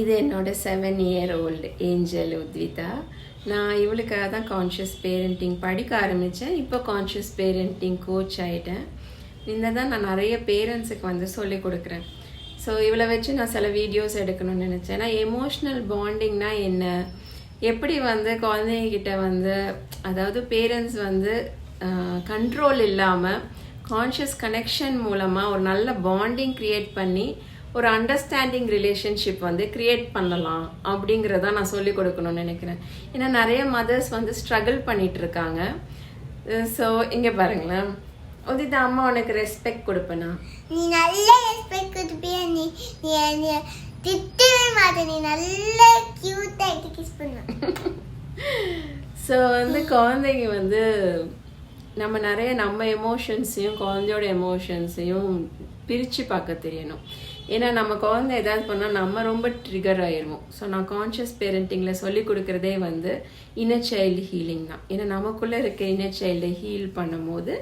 இது என்னோட 7-year-old angel உத்விதா. நான் இவளுக்காக தான் கான்ஷியஸ் பேரண்டிங் படிக்க ஆரம்பித்தேன். இப்போ கான்ஷியஸ் பேரண்டிங் கோச் ஆகிட்டேன். இந்த தான் நான் நிறைய பேரண்ட்ஸுக்கு வந்து சொல்லிக் கொடுக்குறேன். ஸோ இவளை வச்சு நான் சில வீடியோஸ் எடுக்கணும்னு நினச்சேன். ஏன்னா எமோஷ்னல் பாண்டிங்னா என்ன, எப்படி வந்து குழந்தைகிட்ட வந்து அதாவது பேரண்ட்ஸ் வந்து கண்ட்ரோல் இல்லாமல் கான்ஷியஸ் கனெக்ஷன் மூலமாக ஒரு நல்ல பாண்டிங் க்ரியேட் பண்ணி ஒரு அண்டர்ஸ்டாண்டிங் ரிலேஷன்ஷிப் வந்து க்ரியேட் பண்ணலாம் அப்படிங்கிறத நான் சொல்லிக் கொடுக்கணும்னு நினைக்கிறேன். ஏன்னா நிறைய மதர்ஸ் வந்து ஸ்ட்ரகிள் பண்ணிட்டு இருக்காங்க. ஸோ இங்கே பாருங்களேன், உதிதா அம்மா உனக்கு ரெஸ்பெக்ட் கொடுப்பேனா? நீ நல்ல ரெஸ்பெக்ட் கொடுப்பியா? நீ திட்டவே மாட்டே, நீ நல்ல கியூட்டா கிஸ் பண்ண. ஸோ வந்து குழந்தைங்க வந்து நம்ம எமோஷன்ஸையும் குழந்தையோட எமோஷன்ஸையும் பிரித்து பார்க்க தெரியணும். ஏன்னா நம்ம குழந்தை ஏதாவது பண்ணால் நம்ம ரொம்ப ட்ரிகர் ஆயிடுவோம். ஸோ நான் கான்ஷியஸ் பேரண்டிங்கில் சொல்லி கொடுக்குறதே வந்து இன்னர் சைல்டு ஹீலிங் தான். ஏன்னா நமக்குள்ளே இருக்க இன்னர் சைல்டை ஹீல் பண்ணும்போது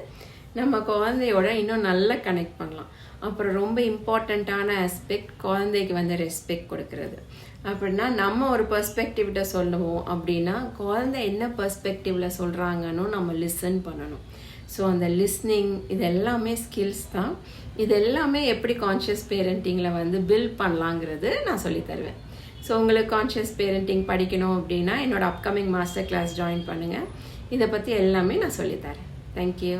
நம்ம குழந்தையோட இன்னும் நல்லா கனெக்ட் பண்ணலாம். அப்புறம் ரொம்ப இம்பார்ட்டண்ட்டான ஆஸ்பெக்ட் குழந்தைக்கு வந்து ரெஸ்பெக்ட் கொடுக்கறது. அப்படின்னா நம்ம ஒரு பெர்ஸ்பெக்டிவ்கிட்ட சொல்லுவோம் அப்படின்னா குழந்தை என்ன பெர்ஸ்பெக்டிவில் சொல்கிறாங்கன்னு நம்ம லிசன் பண்ணணும். ஸோ அந்த லிஸ்னிங் இது எல்லாமே ஸ்கில்ஸ் தான். இது எல்லாமே எப்படி கான்ஷியஸ் பேரண்டிங்கில் வந்து பில்ட் பண்ணலாங்கிறது நான் சொல்லித்தருவேன். ஸோ உங்களுக்கு கான்ஷியஸ் பேரண்டிங் படிக்கணும் அப்படின்னா என்னோட அப்கமிங் மாஸ்டர் கிளாஸ் ஜாயின் பண்ணுங்கள். இதை பற்றி எல்லாமே நான் சொல்லித்தரேன். தேங்க்யூ.